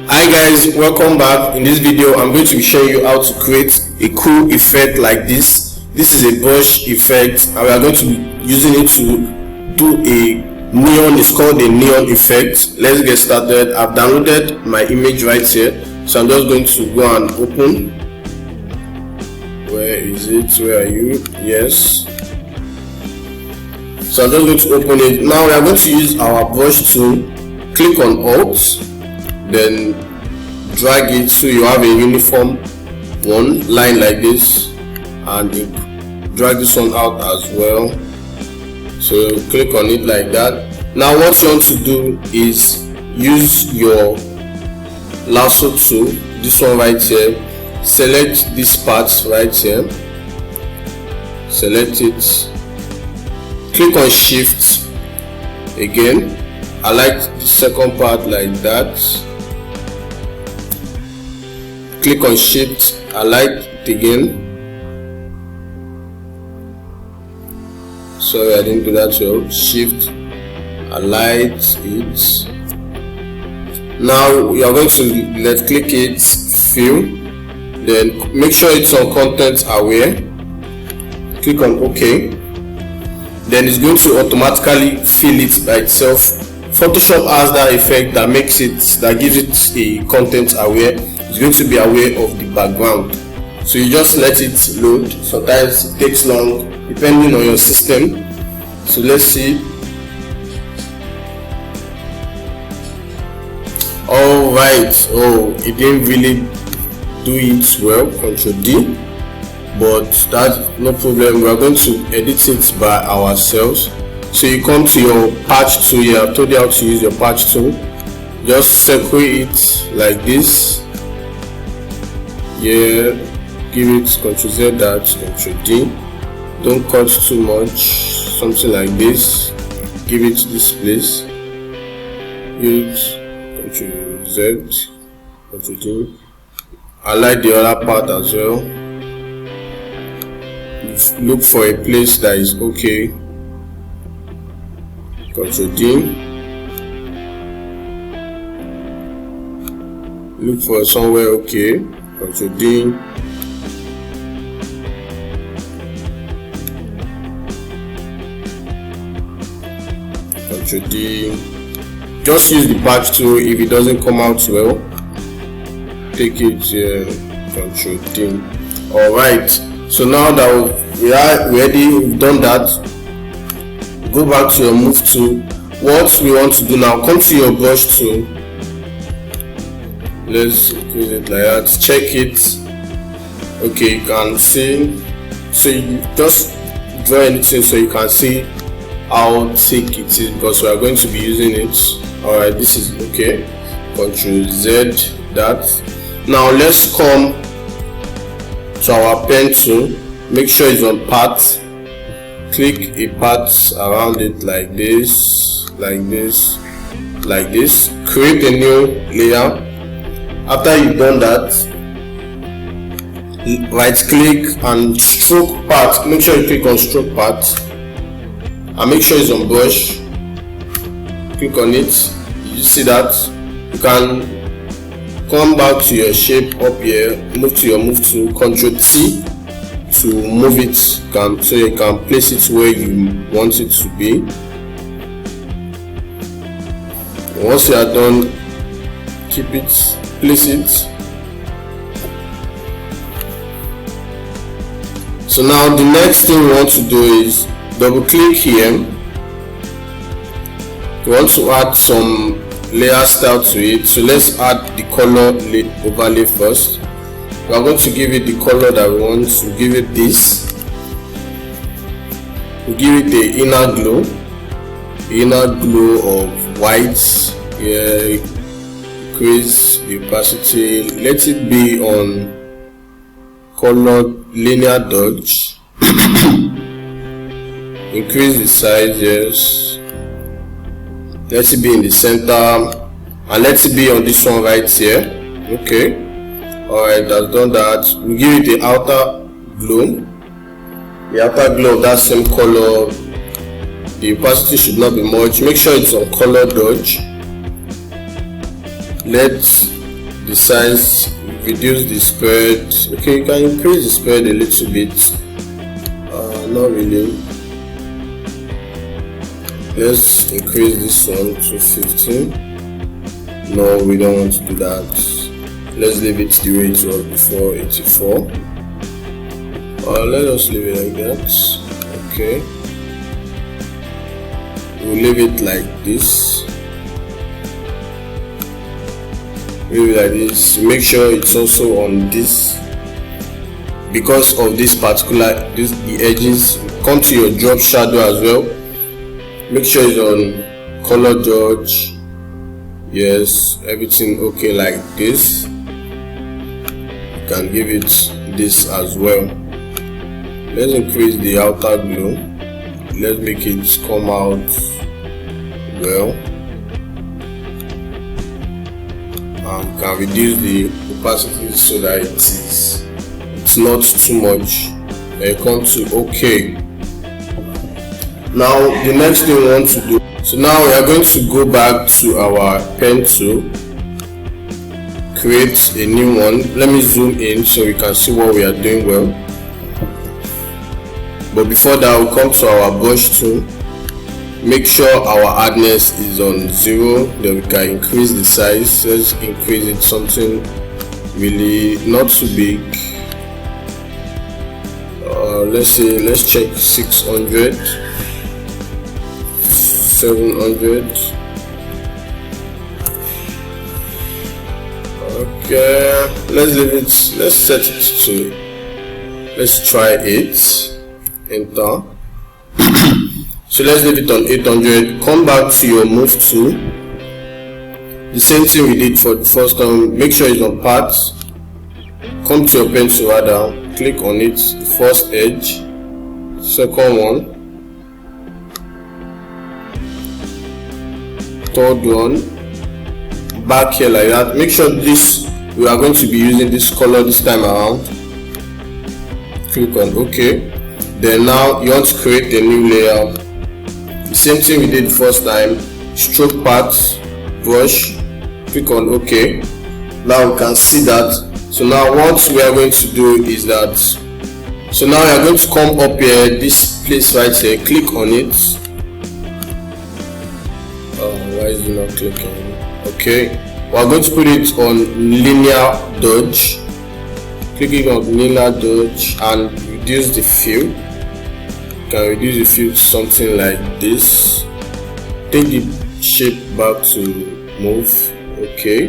Hi guys, welcome back. In this video I'm going to be showing you how to create a cool effect like this. This is a brush effect and we are going to be using it to do a neon. It's called a neon effect. Let's get started. I've downloaded my image right here, so I'm just going to go and open. Where is it? Where are you? Yes. So I'm just going to open it. Now we are going to use our brush tool. Click on Alt, then drag it so you have a uniform one line like this, and drag this one out as well. So click on it like that. Now what you want to do is use your lasso tool, this one right here. Select this part right here, select it, click on Shift again. I like the second part like that. Click on Shift, I like it again. Sorry, I didn't do that well. Shift, I like it. Now you are going to left click it, fill, then make sure it's on content aware. Click on OK. Then it's going to automatically fill it by itself. Photoshop has that effect that makes it, that gives it a content aware. It's going to be aware of the background, so you just let it load. Sometimes it takes long depending on your system. So let's see. All right. Oh, it didn't really do it well. Ctrl D, but that's no problem. We are going to edit it by ourselves. So you come to your patch tool here. I've told you how to use your patch tool. Just circle it like this. Yeah, give it Ctrl Z, that Ctrl D. Don't cut too much, something like this. Give it this place. Use Ctrl Z, Ctrl D. I like the other part as well. Look for a place that is okay. Ctrl D. Look for somewhere okay. Ctrl D. Ctrl D. Just use the patch tool. If it doesn't come out well, take it here. Ctrl D. Alright, so now that we are ready, we've done that. Go back to your move tool. What we want to do now, come to your brush tool. Let's increase it like that. Check it. Okay, you can see. So you just draw anything so you can see how thick it is, because we are going to be using it. Alright, this is okay. Ctrl Z, that. Now let's come to our pen tool. Make sure it's on path. Click a part around it like this, like this, like this. Create a new layer. After you've done that, right click and stroke part. Make sure you click on stroke part and make sure it's on brush. Click on it. You see that? You can come back to your shape up here, move to your move tool, Ctrl T to move it, so you can place it where you want it to be. Once you are done, keep it, place it. So now the next thing we want to do is double click here. We want to add some layer style to it, so let's add the color overlay first. We are going to give it the color that we want. To give it this. We give it the inner glow of white. Yeah, increase the opacity. Let it be on color linear dodge. Increase the size. Yes. Let it be in the center, and let it be on this one right here. Okay. Alright, that's done that. We give it the outer glow. The outer glow of that same color. The opacity should not be much. Make sure it's on color dodge. Let the size, reduce the spread. Okay, you can increase the spread a little bit, not really. Let's increase this one to 15. No, we don't want to do that. Let's leave it the way it was before, 84. Let us leave it like that. Okay, we'll leave it like this. Leave it like this. Make sure it's also on this, because of this particular, the edges. Come to your drop shadow as well. Make sure it's on color dodge. Yes, everything okay like this. You can give it this as well. Let's increase the outer glow. Let's make it come out well, and can reduce the opacity so that it's not too much. Then come to OK. Now the next thing we want to do, so now we are going to go back to our pen tool, create a new one. Let me zoom in so we can see what we are doing well. But before that, we'll come to our brush tool. Make sure our hardness is on 0. Then we can increase the size. Let's increase it something really not too big. Let's check 600, 700. Okay, let's leave it. Let's set it to. Let's try 8. Enter. So let's leave it on 800. Come back to your move tool. The same thing we did for the first time. Make sure it's on parts. Come to your pencil radar. Click on it. The first edge. Second one. Third one. Back here like that. Make sure this, we are going to be using this color this time around. Click on OK. Then now you want to create a new layer. The same thing we did the first time. Stroke paths, brush, click on OK. Now we can see that. So now what we are going to do is that, so now you are going to come up here, this place right here, click on it. Why is it not clicking? Okay, we are going to put it on linear dodge. Clicking on linear dodge and reduce the fill. Can reduce the fill to something like this. Take the shape back to move. Okay,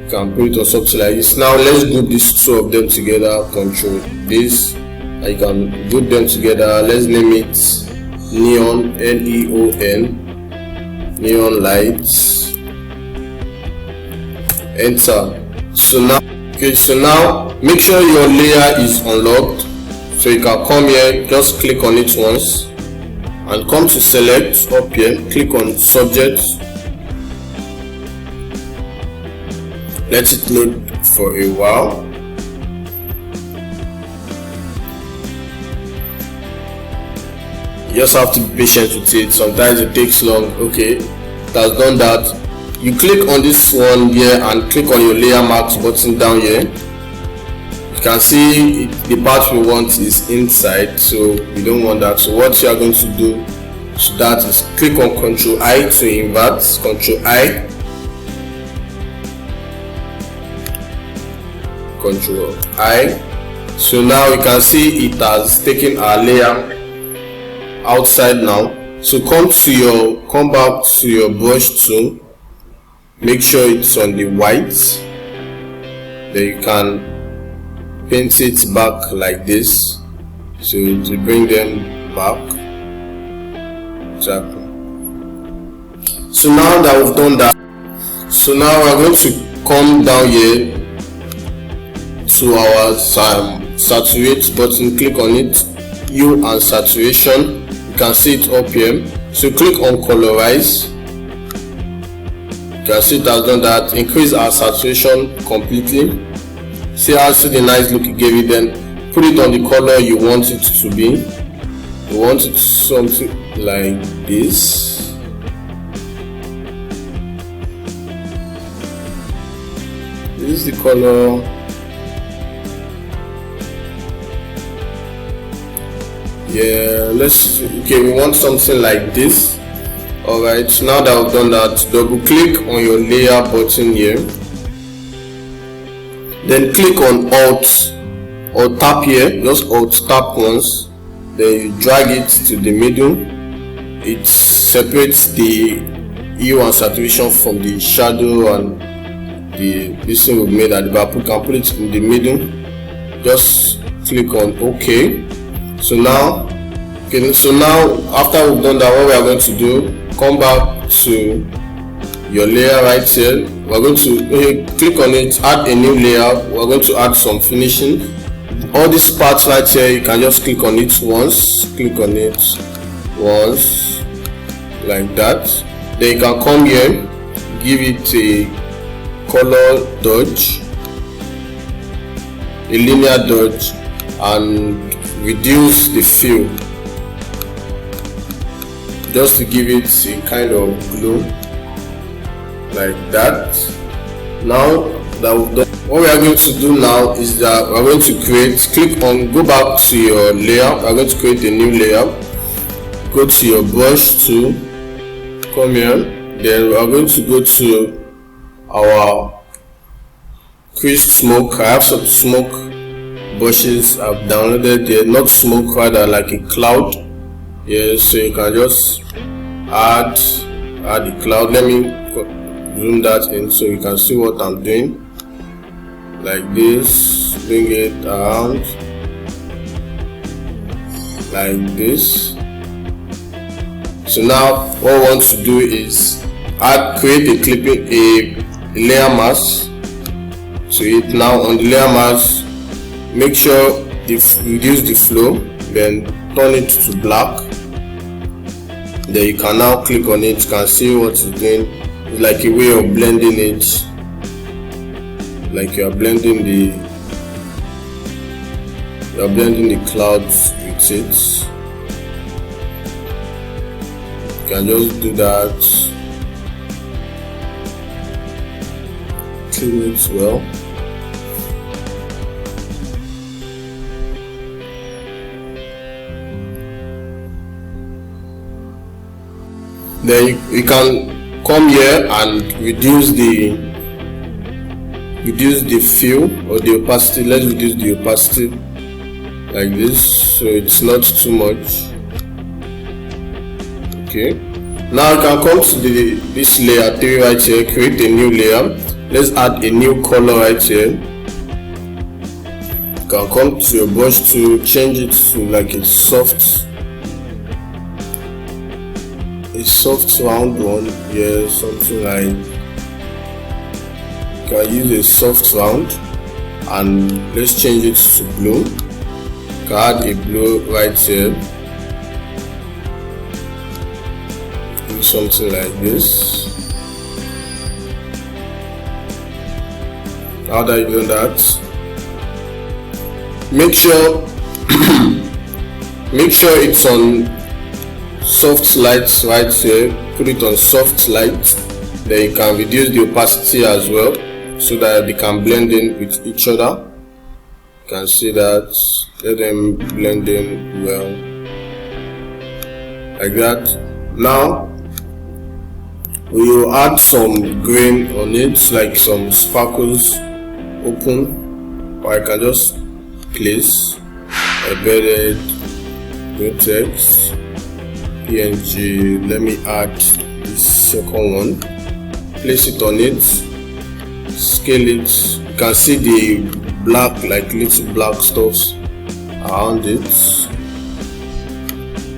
can put it on something like this. Now let's group these two of them together. Control this. I can group them together. Let's name it neon, Neon, neon lights. Enter. So now, okay, so now make sure your layer is unlocked. So you can come here, just click on it once and come to select up here, click on subject. Let it load for a while. You just have to be patient with it. Sometimes it takes long. Okay, it has done that. You click on this one here and click on your layer marks button down here. You can see the part we want is inside, so we don't want that. So what you are going to do to that is click on Ctrl I to invert. Ctrl I, Ctrl I. So now you can see it has taken our layer outside now. So come back to your brush tool. Make sure it's on the white. Then you can paint it back like this, so to bring them back. Exactly. So now that we've done that, so now we're going to come down here to our saturate button. Click on it, hue and saturation. You can see it up here. So click on colorize. You can see it has done that. Increase our saturation completely. See how the nice look it gave it. Then put it on the color you want it to be. You want it something like this. Is this the color? Yeah, okay, we want something like this. Alright, so now that we've done that, double click on your layer button here, then click on Alt or tap here, just Alt tap once, then you drag it to the middle. It separates the hue and saturation from the shadow and this thing we made at the back. You can put it in the middle, just click on OK. So now after we've done that, what we are going to do, come back to your layer right here. We're going to click on it, add a new layer. We're going to add some finishing. All these parts right here, you can just click on it once, like that. Then you can come here, give it a color dodge, a linear dodge, and reduce the fill, just to give it a kind of glow, like that. Now that we've done, what we are going to do now is that we're going to go back to your layer. We're going to create a new layer. Go to your brush tool, come here, then we're going to go to our creased smoke. I have some smoke brushes I've downloaded there, not smoke, rather like a cloud. Yeah, so you can just add the cloud. Let me zoom that in so you can see what I'm doing, like this. Bring it around like this. So now what we want to do is create a layer mask to it. Now on the layer mask, make sure reduce the flow, then turn it to black. Then you can now click on it. You can see what it's doing. It's like a way of blending it, like you are blending the clouds with it. You can just do that, clean it well. Then you can come here and reduce the fill or the opacity. Let's reduce the opacity like this, so it's not too much. Okay, now you can come to this layer 3 right here, create a new layer. Let's add a new color right here. You can come to your brush to change it to like a soft round one. Yeah, something like, you can use a soft round, and let's change it to blue. You can add a blue right here, do something like this. Now that you've done that, make sure it's on soft light right here. Put it on soft light. Then you can reduce the opacity as well, so that they can blend in with each other. You can see that. Let them blend in well, like that. Now we will add some grain on it, like some sparkles open, or I can just place embedded new text PNG. Let me add this second one, place it on it, scale it. You can see the black, like little black stuffs around it.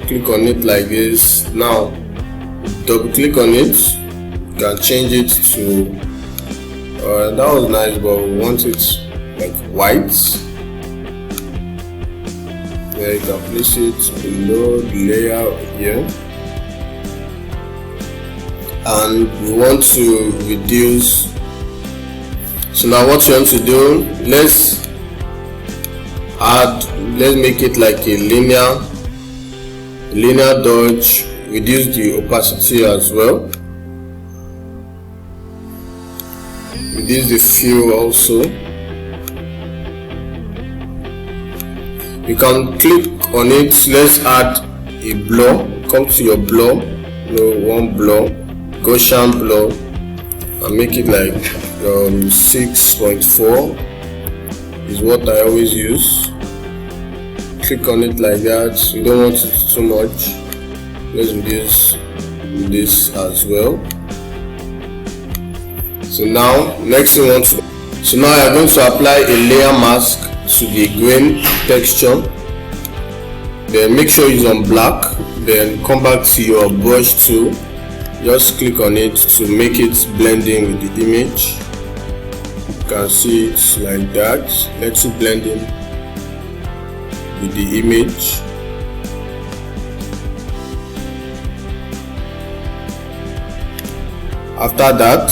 Click on it like this. Now double click on it. You can change it to that was nice, but we want it like white. There, you can place it below the layer here, and we want to reduce. So now what you want to do, let's make it like a linear dodge, reduce the opacity as well. reduce the fill also. You can click on it. Let's add a blur. Come to your blur, one blur, Gaussian blur, and make it like 6.4 is what I always use. Click on it like that. You don't want it too much. Let's reduce this as well. So now next we want to, so now you are going to apply a layer mask to the grain texture. Then make sure it's on black. Then come back to your brush tool. Just click on it to make it blend in with the image. You can see it like that. Let's blend in with the image. After that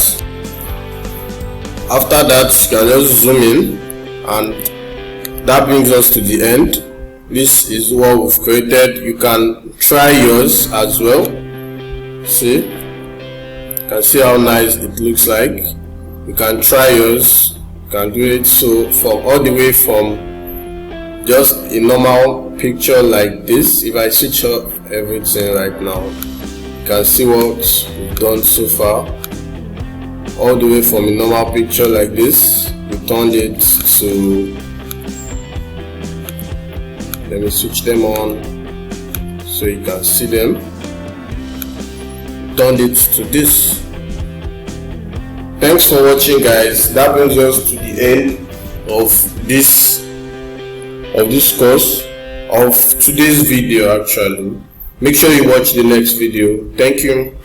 you can just zoom in, and that brings us to the end. This is what we've created. You can try yours as well. See, you can see how nice it looks like. You can try yours. You can do it so from all the way from just a normal picture like this. If I switch up everything right now, you can see what we've done so far. All the way from a normal picture like this, we turned it to, let me switch them on so you can see them. Turned it to this. Thanks for watching, guys. That brings us to the end of this course, of today's video actually. Make sure you watch the next video. Thank you.